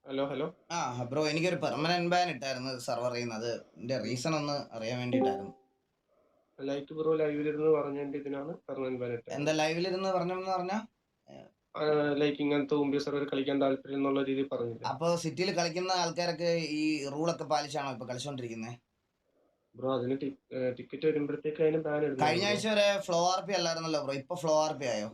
Hello, hello. Bro എനിക്കൊരു permanent ban ഇട്ടായിരുന്നു സെർവറിൽ നിന്ന്. അതിന്റെ റീസൺ ഒന്ന് അറിയാൻ വേണ്ടിയിട്ടായിരുന്നു. ലൈറ്റ് ബ്രോ ലൈവിലിരുന്ന് പറഞ്ഞതിന്റെ ഇതിനാണ് പെർമനന്റ് ബാൻ ഇട്ടത്. എന്താ ലൈവിലിരുന്ന് പറഞ്ഞെന്ന് പറഞ്ഞാ? ലൈക്ക് ഇങ്ങനത്തെ മുമ്പിയ സർവർ കളിക്കാൻ താല്പര്യം എന്നുള്ള രീതിയിൽ പറഞ്ഞില്ലേ അപ്പൊ സിറ്റിയിൽ കളിക്കുന്ന ആൾക്കാരൊക്കെ ഈ റൂളൊക്കെ പാലിച്ചാണോ ഇപ്പൊ കളിച്ചോണ്ടിരിക്കുന്നത്? ബ്രോ? അതിന് ടിക്കറ്റ് വരുമ്പോഴത്തേക്ക് അതിന് ബാൻ ഇടുന്നതാണ് കഴിഞ്ഞ ബ്രോ. ആഴ്ച വരെ ഫ്ലോ ആർ പി അല്ലായിരുന്നല്ലോ ബ്രോ, ഇപ്പൊ ഫ്ലോ ആർ പി ആയോ?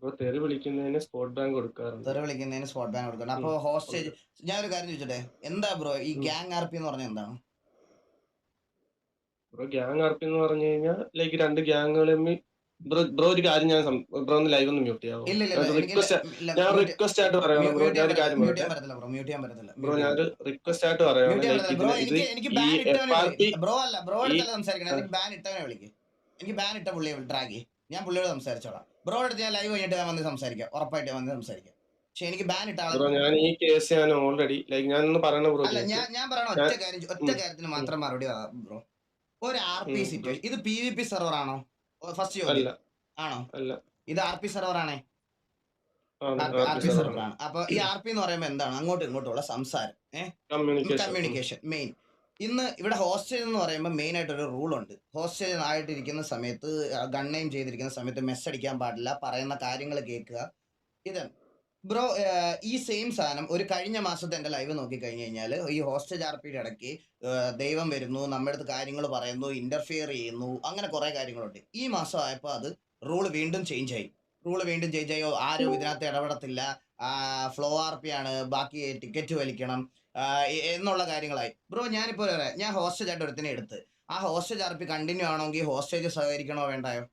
ബ്രോ തെറി വിളിക്കുന്നതിന് സ്പോട്ട് ബാൻ കൊടുക്കാറുണ്ട്. തെറി വിളിക്കുന്നതിന് സ്പോട്ട് ബാൻ കൊടുക്കണം. ഉം, അപ്പൊ ഹോസ്റ്റേജ്, ഉണ്ട്. ഞാനൊരു കാര്യം ചോദിച്ചോട്ടെ, എന്താ ബ്രോ ഈ ഉം. ഗ്യാങ് ആർ പി എന്ന് പറഞ്ഞാൽ എന്താണ്? ബ്രോ ഗ്യാങ് ആർപ്പി എന്ന് പറഞ്ഞു കഴിഞ്ഞാൽ ലൈക്ക് രണ്ട് ഗ്യാങ്ങുകളും ബ്രോ ഒരു കാര്യം ബ്രോ ഒന്ന് ലൈവ് ഒന്ന് മ്യൂട്ട് ചെയ്യാവോ? ഇല്ല ഇല്ല ഇല്ല, എനിക്ക് ഞാൻ മ്യൂട്ട് റിക്വസ്റ്റ് ആയിട്ട് പറയണം ബ്രോ, മ്യൂട്ട് ഞാൻ ചെയ്യാൻ ഒരു പറ്റത്തില്ല, കാര്യം മ്യൂട്ട് പറയട്ടെ ചെയ്യാൻ പറ്റത്തില്ല ബ്രോ, മ്യൂട്ട് ചെയ്യാൻ പറ്റത്തില്ല, ബ്രോ. മ്യൂട്ട് ചെയ്യാൻ ഞാനൊരു പറ്റത്തില്ല, റിക്വസ്റ്റ് ആയിട്ട് മ്യൂട്ട് പറയാണ് ചെയ്യാൻ ലൈക്ക് പറ്റത്തില്ല ബ്രോ. ഇത് എനിക്ക് ഈ ബാൻ എഫ് ഇട്ടവനെ ആർ പി ബ്രോ അല്ല, ബ്രോ ഈ അടുത്തല്ല സംസാരിക്കണം. എനിക്ക് ബാൻ ഇട്ടവനെ വിളിക്ക്. എനിക്ക് ബാൻ ഇട്ട പുള്ളിയെ ഡ്രാഗി, ഞാൻ പുള്ളിയോട് സംസാരിച്ചോളാം. ബ്രോ അടുത്ത് ഞാൻ ലൈവ് കഴിഞ്ഞിട്ട് ഞാൻ വന്ന് സംസാരിക്കാം, ഉറപ്പായിട്ട് വന്ന് സംസാരിക്കാം. പക്ഷെ എനിക്ക് ബാൻ ഇട്ട ആളെ ബ്രോ, ഞാൻ ഈ കേസ് ഞാൻ ഓൾറെഡി ലൈക്ക് ഞാനൊന്ന് പറയണ ബ്രോ അല്ല, കേക്ക്. ഞാൻ പറയണ ഞാൻ ഒറ്റ ഉം, കാര്യത്തിന് ഉം, മാത്രം മറുപടി ബ്രോ. ഒരു ആർ പി ബ്രോ. സിറ്റുവേഷൻ, ഇത് പി വി പി സെർവർ ആണോ? ഫസ്റ്റ് ചോദ്യം. അല്ല, ആണോ? അല്ല. ഇത് ആർ പി സെർവർ ആണേ. ആണ് ആർ ആർപി പി സെർവർ സെർവറാണ്. ആണ്. അപ്പൊ ഈ ആർ പി എന്ന് പറയുമ്പോൾ എന്താണ്? അങ്ങോട്ടും ഇങ്ങോട്ടുള്ള സംസാരം, കമ്മ്യൂണിക്കേഷൻ. Communication main. ഇന്ന് ഇവിടെ ഹോസ്റ്റേജ് എന്ന് പറയുമ്പോൾ മെയിൻ ആയിട്ട് ഒരു റൂൾ ഉണ്ട്. ഹോസ്റ്റേജ് ആയിട്ടിരിക്കുന്ന സമയത്ത്, ഗൺ നെയിം ചെയ്തിരിക്കുന്ന സമയത്ത് മെസ്സ് അടിക്കാൻ പാടില്ല, പറയുന്ന കാര്യങ്ങൾ കേൾക്കുക. ഇത് ബ്രോ, ഈ സെയിം സാധനം ഒരു കഴിഞ്ഞ മാസത്തെ എൻ്റെ ലൈവ് നോക്കി കഴിഞ്ഞു കഴിഞ്ഞാൽ, ഈ ഹോസ്റ്റേജ് ആർ പിയുടെ ഇടയ്ക്ക് ദൈവം വരുന്നു, നമ്മുടെ അടുത്ത് കാര്യങ്ങൾ പറയുന്നു, ഇന്റർഫിയർ ചെയ്യുന്നു, അങ്ങനെ കുറെ കാര്യങ്ങളുണ്ട്. ഈ മാസം ആയപ്പോൾ അത് റൂള് വീണ്ടും ചേഞ്ച് ആയോ, ആരും ഇതിനകത്ത് ഇടപെടത്തില്ല, ഫ്ലോ ആർ പി ആണ്, ബാക്കി ടിക്കറ്റ് വലിക്കണം, എന്നുള്ള കാര്യങ്ങളായി. ബ്രോ ഞാനിപ്പോൾ പറയാം, ഞാൻ ഹോസ്റ്റേജ് ആയിട്ട് ഒരുത്തിനെ എടുത്ത്, ആ ഹോസ്റ്റേജ് ആർ പി കണ്ടിന്യൂ ആണെങ്കിൽ ഹോസ്റ്റേജ് സഹകരിക്കണോ വേണ്ടായോ?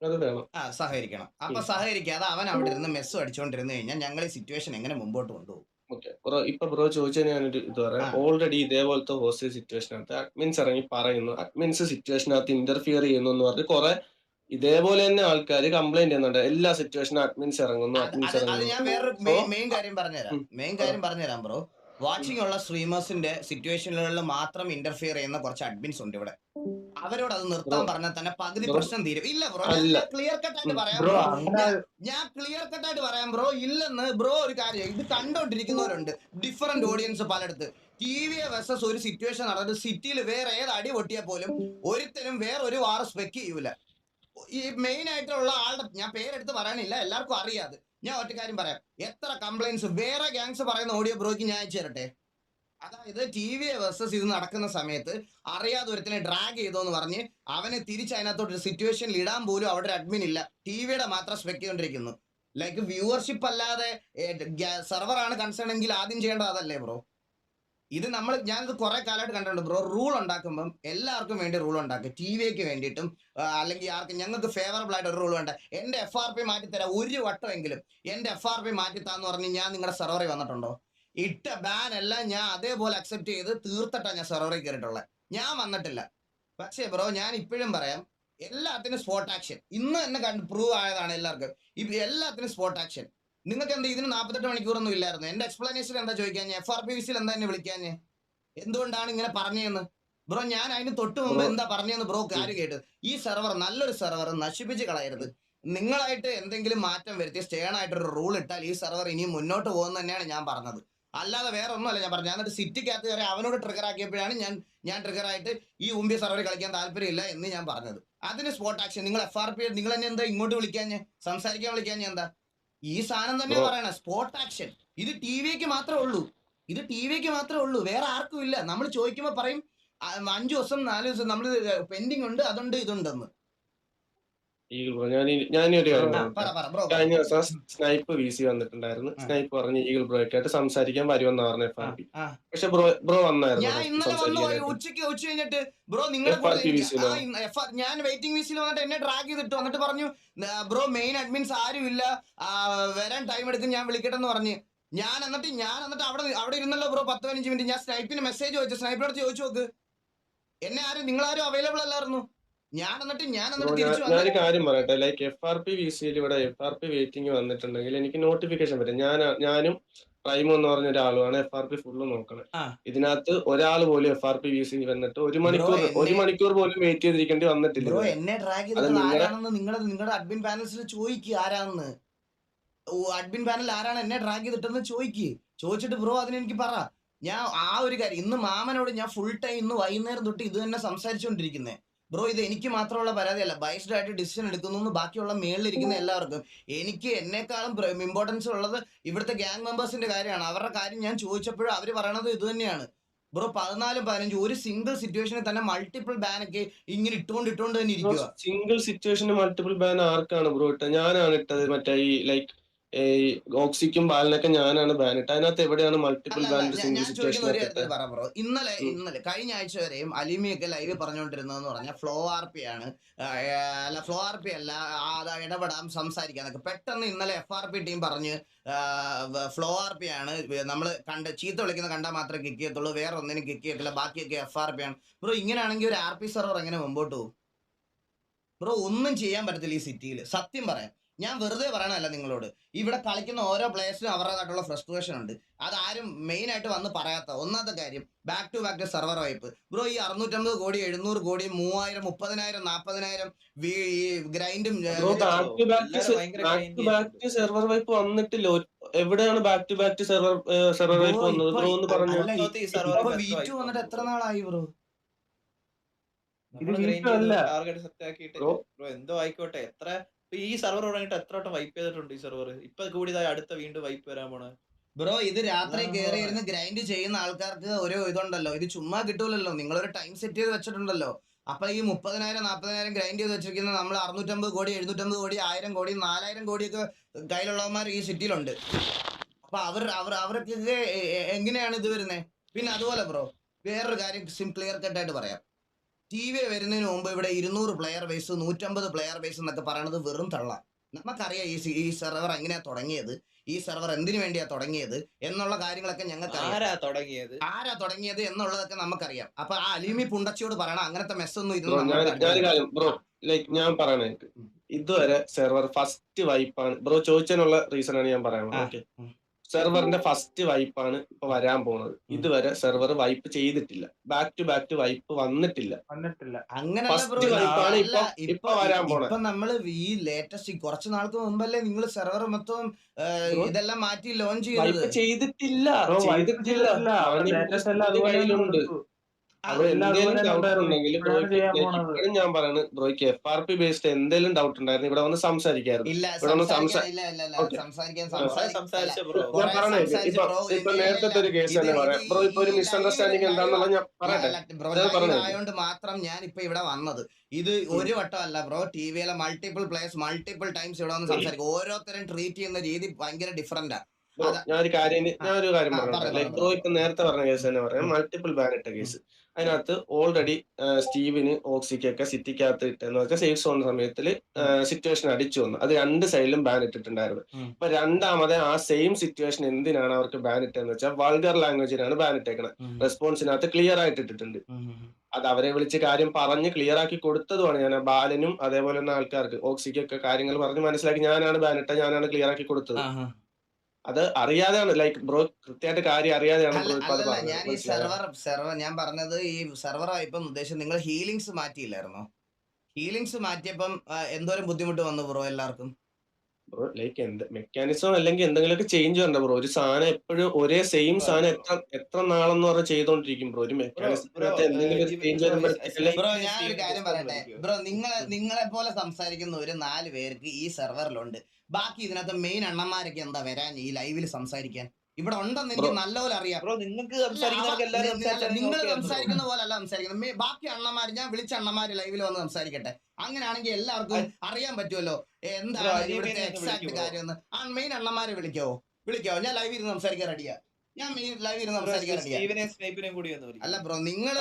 അത് വേണം. സഹകരിക്കണം. അപ്പൊ ഉം. സഹകരിക്കാതെ അവൻ അവിടെ ഇരുന്ന് മെസ്സും അടിച്ചോണ്ടിരുന്നു കഴിഞ്ഞാൽ ഞങ്ങൾ ഈ സിറ്റുവേഷൻ എങ്ങനെ മുമ്പോട്ട് കൊണ്ടുപോകും? ഓക്കെ ബ്രോ, ഇപ്പൊ ബ്രോ ചോദിച്ചതിന് ഞാനൊരു ഇത് പറയാം. ഓൾറെഡി ഇതേപോലത്തെ ഹോസ്റ്റേജ് സിറ്റുവേഷനകത്ത് അഡ്മിൻസ് ഇറങ്ങി പറയുന്നു, അഡ്മിൻസ് സിറ്റുവേഷനകത്ത് ഇന്റർഫിയർ ചെയ്യുന്നു എന്ന് പറഞ്ഞ് കുറെ ഇതേപോലെ തന്നെ ആൾക്കാർ കംപ്ലൈന്റ് ചെയ്യുന്നുണ്ട്. എല്ലാ സിറ്റുവേഷനും അഡ്മിൻസ് ഇറങ്ങുന്നു, അഡ്മിൻസ് അത് ഇറങ്ങുന്നു. ഞാൻ വേറൊരു സോ മെയിൻ കാര്യം പറഞ്ഞുതരാം. പറ. ബ്രോ. ഉം. വാച്ചിങ് ഉള്ള സ്ട്രീമേഴ്സിന്റെ സിറ്റുവേഷനുകളിൽ മാത്രം ഇന്റർഫിയർ ചെയ്യുന്ന കുറച്ച് അഡ്മിൻസ് ഉണ്ട് ഇവിടെ. അവരോട് അത് ബ്രോ നിർത്താൻ പറഞ്ഞാൽ തന്നെ പകുതി ബ്രോ പ്രശ്നം തീരും. ഇല്ല ബ്രോ, അല്ല. ഞാൻ ക്ലിയർ കട്ട് ആയിട്ട് പറയാം ബ്രോ ബ്രോ. അങ്ങനെ ഞാൻ ക്ലിയർ കട്ട് ആയിട്ട് പറയാം ബ്രോ. ഇല്ലെന്ന് ബ്രോ ഒരു കാര്യം, ഇത് കണ്ടോണ്ടിരിക്കുന്നവരുണ്ട്, ഡിഫറന്റ് ഓഡിയൻസ് പലയിടത്ത്. ടി വി വേഴ്സസ് ഒരു സിറ്റുവേഷൻ നടന്നിട്ട് സിറ്റിയിൽ വേറെ ഏത് അടി പൊട്ടിയാൽ പോലും ഒരുത്തരും വേറൊരു വാർ സ്പെക്ക് ചെയ്യൂല. ഈ മെയിൻ ആയിട്ടുള്ള ആളുടെ ഞാൻ പേരെടുത്ത് പറയണില്ല, എല്ലാവർക്കും അറിയാതെ. ഞാൻ ഒറ്റ കാര്യം പറയാം, എത്ര കംപ്ലൈൻസ് വേറെ ഗ്യാങ്സ് പറയുന്ന ഓഡിയോ ബ്രോയ്ക്ക് ഞാൻ അയച്ചു തരട്ടെ. അതായത് ടി വി വേഴ്സസ് ഇത് നടക്കുന്ന സമയത്ത് അറിയാതെ ഒരുത്തിനെ ഡ്രാഗ് ചെയ്തോന്ന് പറഞ്ഞ് അവനെ തിരിച്ച് അതിനകത്തോട്ട് ഒരു സിറ്റുവേഷനിൽ ഇടാൻ പോലും അവിടെ ഒരു അഡ്മിൻ ഇല്ല. ടി വിയുടെ മാത്രം സ്പെക്ക് ചെയ്തോണ്ടിരിക്കുന്നു. ലൈക്ക് വ്യൂവർഷിപ്പ് അല്ലാതെ സെർവർ ആണ് കൺസേൺ എങ്കിൽ ആദ്യം ചെയ്യേണ്ടത് അതല്ലേ ബ്രോ? ഇത് ഞാനിത് കുറെ കാലമായിട്ട് കണ്ടിട്ടുണ്ട് ബ്രോ. റൂൾ ഉണ്ടാക്കുമ്പം എല്ലാവർക്കും വേണ്ടി റൂൾ ഉണ്ടാക്കുക, ടി വിക്ക് വേണ്ടിയിട്ടും അല്ലെങ്കിൽ ആർക്കും ഞങ്ങൾക്ക് ഫേവറബിൾ ആയിട്ട് ഒരു റൂൾ വേണ്ട. എന്റെ എഫ് ആർ പി മാറ്റിത്തരാം, ഒരു വട്ടമെങ്കിലും എന്റെ എഫ് ആർ പി മാറ്റിത്താന്ന് പറഞ്ഞ് ഞാൻ നിങ്ങളുടെ സെർവറിൽ വന്നിട്ടുണ്ടോ? ഇട്ട ബാൻ എല്ലാം ഞാൻ അതേപോലെ അക്സെപ്റ്റ് ചെയ്ത് തീർത്തിട്ടാണ് ഞാൻ സെർവറിൽ കയറിയിട്ടുള്ളത്. ഞാൻ വന്നിട്ടില്ല. പക്ഷേ ബ്രോ ഞാൻ ഇപ്പോഴും പറയാം, എല്ലാത്തിനും സ്പോട്ട് ആക്ഷൻ. ഇന്ന് തന്നെ പ്രൂവ് ആയതാണ് എല്ലാവർക്കും. എല്ലാത്തിനും സ്പോട്ട് ആക്ഷൻ. നിങ്ങൾക്ക് എന്താ ഇതിന് 48 മണിക്കൂറൊന്നും ഇല്ലായിരുന്നു? എന്റെ എക്സ്പ്ലനേഷൻ എന്താ ചോദിക്കാൻ? എഫ് ആർ പി വിസിൽ എന്താ എന്നെ വിളിക്കാഞ്ഞ്? എന്തുകൊണ്ടാണ് ഇങ്ങനെ പറഞ്ഞതെന്ന് ബ്രോ? ഞാൻ അതിന് തൊട്ട് മുമ്പ് ബ്രോ എന്താ പറഞ്ഞതെന്ന് ബ്രോ കാര്യം കേട്ടത്? ഈ സെർവർ നല്ലൊരു സെർവർ നശിപ്പിച്ച് കളയരുത്. നിങ്ങളായിട്ട് എന്തെങ്കിലും മാറ്റം വരുത്തി സ്റ്റേൺ ആയിട്ടൊരു റൂൾ ഇട്ടാൽ ഈ സെർവർ ഇനിയും മുന്നോട്ട് പോകുന്ന തന്നെയാണ് ഞാൻ പറഞ്ഞത്. അല്ലാതെ വേറെ ഒന്നുമല്ല ഞാൻ പറഞ്ഞത്. എന്നിട്ട് സിറ്റിക്കകത്ത് കയറി അവനോട് ട്രിഗർ ആക്കിയപ്പോഴാണ് ഞാൻ ട്രിഗർ ആയിട്ട് ഈ ഉമ്പിയ സെർവറിൽ കളിക്കാൻ താല്പര്യമില്ല എന്ന് ഞാൻ പറഞ്ഞത്. അതിന് സ്പോട്ട് ആക്ഷൻ. നിങ്ങൾ എഫ് ആർ പി നിങ്ങൾ തന്നെ എന്താ ഇങ്ങോട്ട് വിളിക്കാഞ്ഞ്, സംസാരിക്കാൻ വിളിക്കാഞ്ഞ് എന്താ? ഈ സാധനം തന്നെ ബ്രോ പറയണ സ്പോട്ട് ആക്ഷൻ. ഇത് ടി വിക്ക് മാത്രമേ ഉള്ളൂ, വേറെ ആർക്കും ഇല്ല. നമ്മൾ ചോദിക്കുമ്പോൾ പറയും 5 ദിവസം 4 ദിവസം നമ്മൾ പെൻഡിങ് ഉണ്ട്, അതുണ്ട് ഇതുണ്ടെന്ന്. ഈഗിൾ ബ്രോ, ഞാനൊരു ബ്രോ കാര്യം പറ പറയട്ടെ. പറ ബ്രോ, പറ. കഴിഞ്ഞ ദിവസം സ്നൈപ്പ് വി സി വന്നിട്ടുണ്ടായിരുന്നു. സ്നൈപ്പ് പറഞ്ഞ് ഈഗിൾ ബ്രോയ്ക്ക് ആയിട്ട് സംസാരിക്കാൻ വരുമെന്ന് പറഞ്ഞ എഫ് ആർ പി. പക്ഷെ ബ്രോ വന്നായിരുന്നു ഞാൻ ഇന്നലെ വന്നു സംസാരിക്കാനായിട്ട് ഉച്ച കഴിഞ്ഞിട്ട് ബ്രോ നിങ്ങളുടെ എഫ് കൂടെ ആർ പി വി സിയിലോ? ഞാൻ വെയിറ്റിംഗ് വിസിൽ വന്നിട്ട് എന്നെ ഡ്രാഗ് ചെയ്തിട്ട് വന്നിട്ട് പറഞ്ഞു ബ്രോ മെയിൻ അഡ്മിൻസ് ആരും ഇല്ല, വരാൻ ടൈം എടുക്കും, ഞാൻ വിളിക്കട്ടെ എന്ന് പറഞ്ഞ്. ഞാൻ എന്നിട്ട് അവിടെ ഇരുന്നല്ലോ ബ്രോ 10-15 മിനിറ്റ്. ഞാൻ സ്നൈപ്പിന് മെസ്സേജ് ചോദിച്ചു, സ്നൈപ്പിനോട് ചോദിച്ചു നോക്ക്, നിങ്ങളാരും അവൈലബിൾ അല്ലായിരുന്നു. ഞാൻ ബ്രോ, എന്നിട്ട് തിരിച്ചു വന്ന് ഞാനൊരു കാര്യം പറയട്ടെ. Like F R P V സിയിൽ ഇവിടെ എഫ് ആർ പി വെയിറ്റിംഗ് വന്നിട്ടുണ്ടെങ്കിൽ എനിക്ക് നോട്ടിഫിക്കേഷൻ വരും. ഞാനും പ്രൈമോ എന്ന് പറഞ്ഞ ഒരാളുമാണ് എഫ് ആർ പി ഫുള്ള് നോക്കണത്. ഇതിനകത്ത് ഒരാൾ പോലും F R P V C വന്നിട്ട് ബ്രോ ഒരു മണിക്കൂർ പോലും വെയിറ്റ് ചെയ്തിരിക്കേണ്ടി വന്നിട്ടില്ല ഇതുവരെ. എന്നെ ഡ്രാഗ് അത് ചെയ്തിട്ട് നിങ്ങളുടെ ആരാണെന്ന് നിങ്ങളുടെ അഡ്മിൻ പാനൽസിൽ ചോദിക്കുക ആരാണെന്ന്. അഡ്മിൻ പാനൽ ആരാണ് എന്നെ ഡ്രാഗ് ചെയ്തിട്ടെന്ന് ചോദിച്ചിട്ട് ബ്രോ അതിന് എനിക്ക് പറ. ഞാൻ ആ ഒരു കാര്യം ഇന്ന് മാമനോട് ഞാൻ ഫുൾ ടൈം ഇന്ന് വൈകുന്നേരം തൊട്ട് ഇത് തന്നെ സംസാരിച്ചുകൊണ്ടിരിക്കുന്നത്. ബ്രോ ഇത് എനിക്ക് മാത്രമുള്ള പരാതിയല്ല, ബൈസ്ഡ് ആയിട്ട് ഡിസിഷൻ എടുക്കുന്നു ബാക്കിയുള്ള മേളിലിരിക്കുന്ന എല്ലാവർക്കും. എനിക്ക് എന്നെക്കാളും ഇമ്പോർട്ടൻസ് ഉള്ളത് ഇവിടുത്തെ ഗ്യാങ് മെമ്പേഴ്സിന്റെ കാര്യമാണ്. അവരുടെ കാര്യം ഞാൻ ചോദിച്ചപ്പോഴും അവർ പറയണത് ഇത് തന്നെയാണ്. ബ്രോ 14-15 ഒരു സിംഗിൾ സിറ്റുവേഷനിൽ തന്നെ മൾട്ടിപ്പിൾ ബാനൊക്കെ ഇങ്ങനെ ഇട്ടുകൊണ്ട് തന്നെ ഇരിക്കുക. സിംഗിൾ സിറ്റുവേഷന് മൾട്ടിപ്പിൾ ബാൻ ആർക്കാണ് ബ്രോ ഇട്ടത്? ഞാനാണ് ഇട്ടത്. മറ്റേ ഈ ലൈക്ക് ഓക്സിക്കും ബാലിനൊക്കെ ഞാനാണ് ബാൻ ഇട്ടത്. അതിനകത്ത് എവിടെയാണ് മൾട്ടിപ്പിൾ ബാൻ സിംഗിൾ ഞാൻ ചോദിക്കുന്ന ഒരു കാര്യത്തിൽ സിറ്റുവേഷൻ? പറ ബ്രോ, ഇന്നലെ കഴിഞ്ഞ ആഴ്ച വരെയും അലിമിയൊക്കെ ലൈവ് പറഞ്ഞുകൊണ്ടിരുന്നതെന്ന് പറഞ്ഞാൽ ഫ്ലോ ആർ പി ആണ്. അല്ല ഫ്ലോ ആർ പി അല്ല, ഇടപെടാം സംസാരിക്കാന്നൊക്കെ. പെട്ടെന്ന് ഇന്നലെ FRP ടീം പറഞ്ഞ് ഫ്ലോ ആർ പി ആണ്, നമ്മൾ ചീത്ത വിളിക്കുന്ന കണ്ടാൽ മാത്രമേ കിക്ക് ചെയ്യത്തുള്ളൂ, വേറെ ഒന്നിനും കിക്ക് ചെയ്യത്തില്ല, ബാക്കിയൊക്കെ FRP ആണ്. ബ്രോ ഇങ്ങനെയാണെങ്കിൽ ഒരു RP സെർവർ എങ്ങനെ മുമ്പോട്ട് പോകും ബ്രോ? ഒന്നും ചെയ്യാൻ പറ്റത്തില്ല ഈ സിറ്റിയിൽ. സത്യം പറയാം, ഞാൻ വെറുതെ പറയണല്ല നിങ്ങളോട്. ഇവിടെ കളിക്കുന്ന ഓരോ പ്ലേയേഴ്സിനും അവരുടേതായിട്ടുള്ള ഫ്രസ്ട്രേഷൻ ഉണ്ട്. അതാരും മെയിൻ ആയിട്ട് വന്ന് പറയാത്ത ഒന്നാമത്തെ കാര്യം back to server wipe. Bro ഈ 650 കോടി 700 കോടി 3000 30,000 40,000 ഗ്രൈൻഡും സെർവർ വൈപ്പ് വന്നിട്ടില്ല. എവിടെയാണ് ബാക്ക് ടു സെർവർ വൈപ്പ് വന്നത് ബ്രോ ഒന്ന് പറഞ്ഞു. V2 വന്നിട്ട് എത്ര നാളായി ബ്രോ? ടാർഗറ്റ് സെറ്റ് ആക്കിയിട്ട് ബ്രോ എന്തോ ആയിക്കോട്ടെ. ഈ സെർവർ തുടങ്ങിയിട്ട് എത്ര വട്ടം വൈപ്പ് ചെയ്തിട്ടുണ്ട് ഈ സെർവർ? ഇപ്പൊ കൂടിയതായി അടുത്ത വീണ്ടും വൈപ്പ് വരാൻ പോണ. ബ്രോ ഇത് രാത്രി കയറി ഇരുന്ന് ഗ്രൈൻഡ് ചെയ്യുന്ന ആൾക്കാർക്ക് ഒരു ഇതുണ്ടല്ലോ, ഇത് ചുമ്മാ കിട്ടൂലല്ലോ. നിങ്ങളൊരു ടൈം സെറ്റ് ചെയ്ത് വെച്ചിട്ടുണ്ടല്ലോ. അപ്പൊ ഈ 30,000 40,000 ഗ്രൈൻഡ് ചെയ്ത് വെച്ചിരിക്കുന്ന നമ്മൾ 650 കോടി 750 കോടി 1000 കോടി 4000 കോടിയൊക്കെ കയ്യിലുള്ളവന്മാർ ഈ സിറ്റിയിലുണ്ട്. അപ്പൊ അവർക്കൊക്കെ എങ്ങനെയാണ് ഇത് വരുന്നത്? പിന്നെ അതുപോലെ ബ്രോ വേറൊരു കാര്യം ക്ലിയർ കട്ടായിട്ട് പറയാം. TV വരുന്നതിന് മുമ്പ് ഇവിടെ 200 പ്ലെയർ ബേസ് 150 പ്ലെയർ ബേസ് എന്നൊക്കെ പറയണത് വെറും തള്ള. നമുക്കറിയാം ഈ സെർവർ എങ്ങനെയാ തുടങ്ങിയത്, ഈ സെർവർ എന്തിനു വേണ്ടിയാ തുടങ്ങിയത് എന്നുള്ള കാര്യങ്ങളൊക്കെ ഞങ്ങൾക്ക് ആരാ തുടങ്ങിയത് എന്നുള്ളതൊക്കെ നമുക്കറിയാം. അപ്പൊ ആ അലിമി പുണ്ടച്ചിയോട് പറയണം അങ്ങനത്തെ മെസ്സൊന്നും ഞാൻ പറയണേ, ഇതുവരെ സെർവർ ഫസ്റ്റ് വൈപ്പാണ് ബ്രോ. ചോദിച്ചതിനുള്ള റീസൺ ആണ് ഞാൻ പറയുന്നത്. ഓക്കെ, സെർവറിന്റെ ഫസ്റ്റ് വൈപ്പാണ് ഇപ്പൊ വരാൻ പോകുന്നത്. ഇതുവരെ സെർവർ വൈപ്പ് ചെയ്തിട്ടില്ല, ബാക്ക് ടു വൈപ്പ് വന്നിട്ടില്ല. ഇപ്പൊ വരാൻ പോണത്. ഇപ്പൊ നമ്മള് ഈ ലേറ്റസ്റ്റ് കുറച്ച് നാൾക്ക് മുമ്പല്ലേ നിങ്ങൾ സെർവർ മൊത്തം ഇതെല്ലാം മാറ്റി ലോഞ്ച് ചെയ്തിട്ടില്ല. കയ്യിലുണ്ട്. എന്തെങ്കിലും ഡൗട്ട് ഉണ്ടെങ്കിൽ ഇപ്പോഴും ഞാൻ പറയുന്നത് ബ്രോയ്ക്ക് FRP ബേസ്ഡ് എന്തെങ്കിലും ഡൗട്ട് ഉണ്ടായിരുന്നു ഇവിടെ വന്ന് സംസാരിക്കായിരുന്നു. ഇപ്പൊ നേരത്തെ ഒരു കേസ് തന്നെ പറയാം ബ്രോ. ഇപ്പൊ ഒരു മിസ്അണ്ടർസ്റ്റാൻഡിങ് എന്താണെന്നുള്ള ഞാൻ പറയട്ടെ. ആയതുകൊണ്ട് മാത്രം ഞാൻ ഇപ്പൊ ഇവിടെ വന്നത്. ഇത് ഒരു വട്ടമല്ല ബ്രോ, TVയിലെ മൾട്ടിപ്പിൾ പ്ലേയേഴ്സ് മൾട്ടിപ്പിൾ ടൈംസ് ഇവിടെ വന്ന് സംസാരിക്കും. ഓരോരുത്തരും ട്രീറ്റ് ചെയ്യുന്ന രീതി ഭയങ്കര ഡിഫറന്റാ. ഞാനൊരു കാര്യം പറഞ്ഞു. ലൈക് ബ്രോ ഇപ്പൊ നേരത്തെ പറഞ്ഞ കേസ് തന്നെ പറയാം, മൾട്ടിപ്പിൾ ബാൻ ഇട്ട കേസ്. അതിനകത്ത് ഓൾറെഡി സ്റ്റീവിന് ഓക്സിക്കൊക്കെ സിറ്റിക്കകത്ത് ഇട്ടെന്ന് വെച്ചാൽ സേഫ് സോൺ സമയത്തില് സിറ്റുവേഷൻ അടിച്ചു വന്നു. അത് രണ്ട് സൈഡിലും ബാൻ ഇട്ടിട്ടുണ്ടായിരുന്നു. അപ്പൊ രണ്ടാമത് ആ സെയിം സിറ്റുവേഷൻ എന്തിനാണ് അവർക്ക് ബാൻ ഇട്ടെന്ന് വെച്ചാൽ വൾഗർ ലാംഗ്വേജിനാണ് ബാൻ ഇട്ടേക്കണത്. റെസ്പോൺസിനകത്ത് ക്ലിയർ ആയിട്ട് ഇട്ടിട്ടുണ്ട്. അത് അവരെ വിളിച്ച് കാര്യം പറഞ്ഞ് ക്ലിയർ ആക്കി കൊടുത്തതുമാണ്. ഞാൻ ബാലനും അതേപോലെ തന്നെ ആൾക്കാർക്ക് ഓക്സിക്കൊക്കെ കാര്യങ്ങൾ പറഞ്ഞ് മനസ്സിലാക്കി ഞാനാണ് ബാൻ ഇട്ട, ഞാനാണ് ക്ലിയർ ആക്കി കൊടുത്തത്. അത് അറിയാതെയാണ്, ലൈക്ക് ബ്രോ കൃത്യമായിട്ട് കാര്യം അറിയാതെയാണ് ബ്രോ ഇപ്പൊ അത് പറഞ്ഞത്. ഞാൻ ഈ സെർവർ ഞാൻ പറഞ്ഞത് ഈ സെർവർ ആയപ്പം ഉദ്ദേശം നിങ്ങൾ ഹീലിങ്സ് മാറ്റിയില്ലായിരുന്നോ? ഹീലിങ്സ് മാറ്റിയപ്പം എന്തോരം ബുദ്ധിമുട്ട് വന്നു ബ്രോ എല്ലാവർക്കും? ബ്രോ ലൈക്ക് മെക്കാനിസം അല്ലെങ്കിൽ എന്തെങ്കിലുമൊക്കെ ചേഞ്ച് വരണ്ട ബ്രോ. ഒരു സാധനം എപ്പോഴും ഒരേ സെയിം സാധനം എത്ര നാളെന്ന് പറഞ്ഞാൽ ചെയ്തോണ്ടിരിക്കും ബ്രോ. ഒരു മെക്കാനിസത്തിനകത്ത് എന്തെങ്കിലും ഒരു ചേഞ്ച് വരുമ്പോഴത്തേക്കല്ലേ. ബ്രോ ഞാൻ ഒരു കാര്യം പറയട്ടെ ബ്രോ, നിങ്ങളെ പോലെ സംസാരിക്കുന്ന ഒരു 4 പേർക്ക് ഈ സെർവറിലുണ്ട്. ബാക്കി ഇതിനകത്ത് മെയിൻ അണ്ണന്മാരൊക്കെ എന്താ വരാൻ ഈ ലൈവിൽ സംസാരിക്കാൻ? ഇവിടെ ഉണ്ടെന്ന് എനിക്ക് നല്ലപോലെ അറിയാം. നിങ്ങൾ സംസാരിക്കുന്ന പോലെ അല്ല സംസാരിക്കുന്നത്. ബാക്കി അണ്ണന്മാര്, ഞാൻ വിളിച്ച അണ്ണന്മാര് ലൈവിൽ വന്ന് സംസാരിക്കട്ടെ. അങ്ങനെയാണെങ്കിൽ എല്ലാവർക്കും അറിയാൻ പറ്റുമല്ലോ എന്താണ് ഇവിടുത്തെ എക്സാക്ട് കാര്യം എന്ന്. ആ മെയിൻ അണ്ണന്മാരെ വിളിക്കാവോ? ഞാൻ ലൈവിൽ ഇരുന്ന് സംസാരിക്കാൻ റെഡിയാ. അല്ല ബ്രോ, നിങ്ങൾ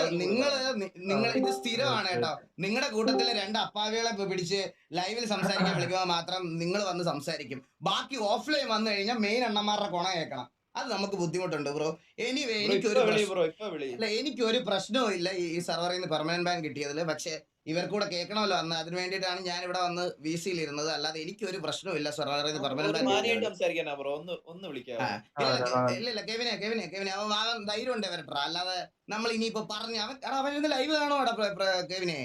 ഇത് സ്ഥിരമാണ് കേട്ടോ. നിങ്ങളുടെ കൂട്ടത്തിലെ 2 അപ്പാവികളെ പിടിച്ച് ലൈവിൽ സംസാരിക്കാൻ വിളിക്കുമ്പോൾ മാത്രം നിങ്ങൾ വന്ന് സംസാരിക്കും. ബാക്കി ഓഫ്ലൈൻ വന്നു കഴിഞ്ഞാൽ മെയിൻ അണ്ണന്മാരുടെ കൊണ കേൾക്കണം. അത് നമുക്ക് ബുദ്ധിമുട്ടുണ്ട് ബ്രോ. എനിവേ എനിക്കൊരു പ്രശ്നവും ഇല്ല ഈ സെർവറിൽ നിന്ന് പെർമനന്റ് ബാൻ കിട്ടിയതിൽ. പക്ഷെ ഇവർക്കൂടെ കേൾക്കണമല്ലോ അന്ന്. അതിന് വേണ്ടിയിട്ടാണ് ഞാൻ ഇവിടെ വന്ന് വി സിയിൽ ഇരുന്നത്. അല്ലാതെ എനിക്കൊരു പ്രശ്നമില്ല സർവർ ഒന്ന് പെർമനന്റ് മാന്യമായിട്ട് സംസാരിക്കാനാ ബ്രോ, ഒന്ന് വിളിക്കാവോ? ഇല്ല കെവിനെ അവൻ ധൈര്യം ഉണ്ട് വരട്ടെ. അല്ലാതെ നമ്മൾ ഇനിയിപ്പോ പറഞ്ഞ് അവൻ ഇരുന്ന് ലൈവ് കാണുവാടാ കെവിനെ.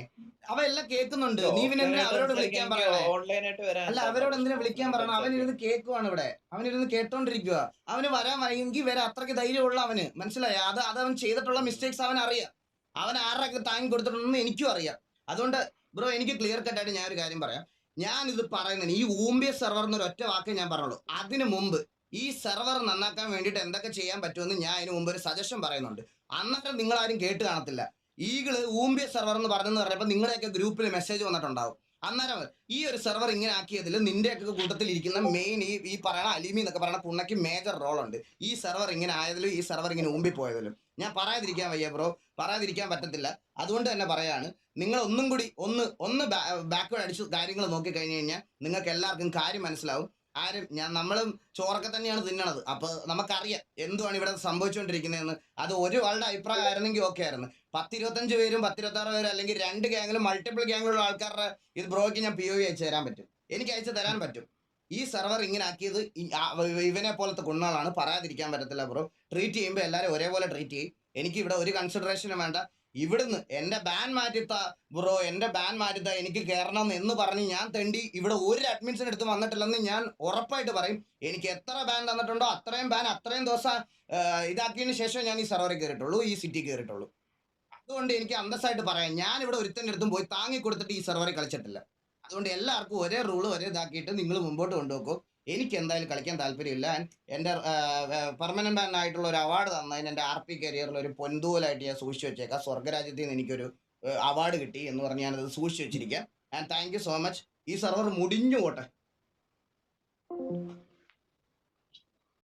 അവൻ എല്ലാം കേൾക്കുന്നുണ്ട്. നീ പിന്നെ എന്തിനാ അവരോട് വിളിക്കാൻ പറയണേ? ഓൺലൈനായിട്ട് വരാൻ അല്ല, അവരോട് എന്തിനാ വിളിക്കാൻ പറയണം? അവനിരുന്ന് കേൾക്കുവാണ് ഇവിടെ. അവനിരുന്ന് കേട്ടോണ്ടിരിക്കുക. അവന് വരാൻ വൈകി വരെ അത്രയ്ക്ക് ധൈര്യമുള്ള അവന് മനസ്സിലായ. അത് അവൻ ചെയ്തിട്ടുള്ള മിസ്റ്റേക്സ് അവൻ അറിയാം. അവൻ ആരുടെ താങ്ങി കൊടുത്തിട്ടുണ്ടെന്ന് എനിക്കും അറിയാം. അതുകൊണ്ട് ബ്രോ എനിക്ക് ക്ലിയർ കട്ടായിട്ട് ഞാൻ ഒരു കാര്യം പറയാം. ഞാൻ ഇത് പറയുന്നത് ഈ ഊമ്പിയ സെർവർ എന്നൊരു ഒറ്റ വാക്കേ ഞാൻ പറഞ്ഞുള്ളൂ. അതിനു മുമ്പ് ഈ സെർവർ നന്നാക്കാൻ വേണ്ടിയിട്ട് എന്തൊക്കെ ചെയ്യാൻ പറ്റുമെന്ന് ഞാൻ അതിന് മുമ്പ് ഒരു സജഷൻ പറയുന്നുണ്ട്. അന്നേരം നിങ്ങൾ ആരും കേട്ട് കാണത്തില്ല. ഈകള് ഊമ്പിയ സെർവർ എന്ന് പറഞ്ഞെന്ന് പറഞ്ഞപ്പോൾ നിങ്ങളുടെയൊക്കെ ഗ്രൂപ്പിൽ മെസ്സേജ് വന്നിട്ടുണ്ടാവും. അന്നേരം ഈ ഒരു സെർവർ ഇങ്ങനെ ആക്കിയതിൽ നിന്റെയൊക്കെ കൂട്ടത്തിൽ ഇരിക്കുന്ന മെയിൻ ഈ പറയുന്ന അലിമി എന്നൊക്കെ പറയുന്ന പുണ്ണയ്ക്ക് മേജർ റോൾ ഉണ്ട്. ഈ സെർവർ ഇങ്ങനെ ആയതിലും ഈ സെർവർ ഇങ്ങനെ ഊമ്പിപ്പോയതിലും ഞാൻ പറയാതിരിക്കാൻ വയ്യ ബ്രോ, പറയാതിരിക്കാൻ പറ്റത്തില്ല. അതുകൊണ്ട് തന്നെ പറയാണ്, നിങ്ങൾ ഒന്നും കൂടി ഒന്ന് ബാക്ക്വേഡ് അടിച്ച് കാര്യങ്ങൾ നോക്കി കഴിഞ്ഞു കഴിഞ്ഞാൽ നിങ്ങൾക്ക് എല്ലാവർക്കും കാര്യം മനസ്സിലാവും. നമ്മളും ചോറൊക്കെ തന്നെയാണ് തിന്നണത്. അപ്പൊ നമുക്കറിയാം എന്തുവാണ് ഇവിടെ സംഭവിച്ചുകൊണ്ടിരിക്കുന്നതെന്ന്. അത് ഒരാളുടെ അഭിപ്രായം ആയിരുന്നെങ്കിൽ ഓക്കെ ആയിരുന്നു. 10-25 പേരും 10-26 പേരും അല്ലെങ്കിൽ 2 ഗ്യാങ്ങിലും മൾട്ടിപ്പിൾ ഗ്യാങ്ങിലുള്ള ആൾക്കാരുടെ ഇത് ബ്രോയ്ക്ക് ഞാൻ POV അയച്ചു തരാൻ പറ്റും. എനിക്ക് അയച്ചു തരാൻ പറ്റും. ഈ സെർവർ ഇങ്ങനെ ആക്കിയത് ഇവനെ പോലത്തെ കുണ്ണാളാണ്. പറയാതിരിക്കാൻ പറ്റത്തില്ല ബ്രോ. ട്രീറ്റ് ചെയ്യുമ്പോൾ എല്ലാവരും ഒരേപോലെ ട്രീറ്റ് ചെയ്യും. എനിക്ക് ഇവിടെ ഒരു കൺസിഡറേഷനും വേണ്ട. ഇവിടുന്ന് എന്റെ ബാൻ മാറ്റിത്ത ബ്രോ, എന്റെ ബാൻ മാറ്റിത്ത, എനിക്ക് കയറണം എന്ന് പറഞ്ഞ് ഞാൻ തെണ്ടി ഇവിടെ ഒരു അഡ്മിൻസിന് അടുത്ത് വന്നിട്ടില്ലെന്ന് ഞാൻ ഉറപ്പായിട്ട് പറയും. എനിക്ക് എത്ര ബാൻ തന്നിട്ടുണ്ടോ അത്രയും ബാൻ അത്രയും ദിവസം ഇതാക്കിയതിന് ശേഷം ഞാൻ ഈ സെർവറിൽ കയറിയിട്ടുള്ളൂ, ഈ സിറ്റി കയറിയിട്ടുള്ളൂ. അതുകൊണ്ട് എനിക്ക് അന്തസ്സായിട്ട് പറയാം, ഞാൻ ഇവിടെ ഒരുത്തൻ്റെ അടുത്തും പോയി താങ്ങി കൊടുത്തിട്ട് ഈ സെർവറിൽ കളിച്ചിട്ടില്ല. അതുകൊണ്ട് എല്ലാവർക്കും ഒരേ റൂള് ഒരേ ഇതാക്കിയിട്ട് നിങ്ങൾ മുമ്പോട്ട് കൊണ്ടുപോക്കും. എനിക്ക് എന്തായാലും കളിക്കാൻ താല്പര്യമില്ല. എൻ്റെ പെർമനന്റ് ബാൻ ആയിട്ടുള്ള ഒരു അവാർഡ് തന്നതിന് എൻ്റെ RP കരിയറിൽ ഒരു പൊന്തൂലായിട്ട് ഞാൻ സൂക്ഷിച്ചു വെച്ചേക്കാം. സ്വർഗരാജ്യത്തിൽ നിന്ന് എനിക്കൊരു അവാർഡ് കിട്ടി എന്ന് പറഞ്ഞ് ഞാനത് സൂക്ഷിച്ചു വെച്ചിരിക്കാം. And thank you so much. ഈ സെർവർ മുടിഞ്ഞു പോട്ടെ.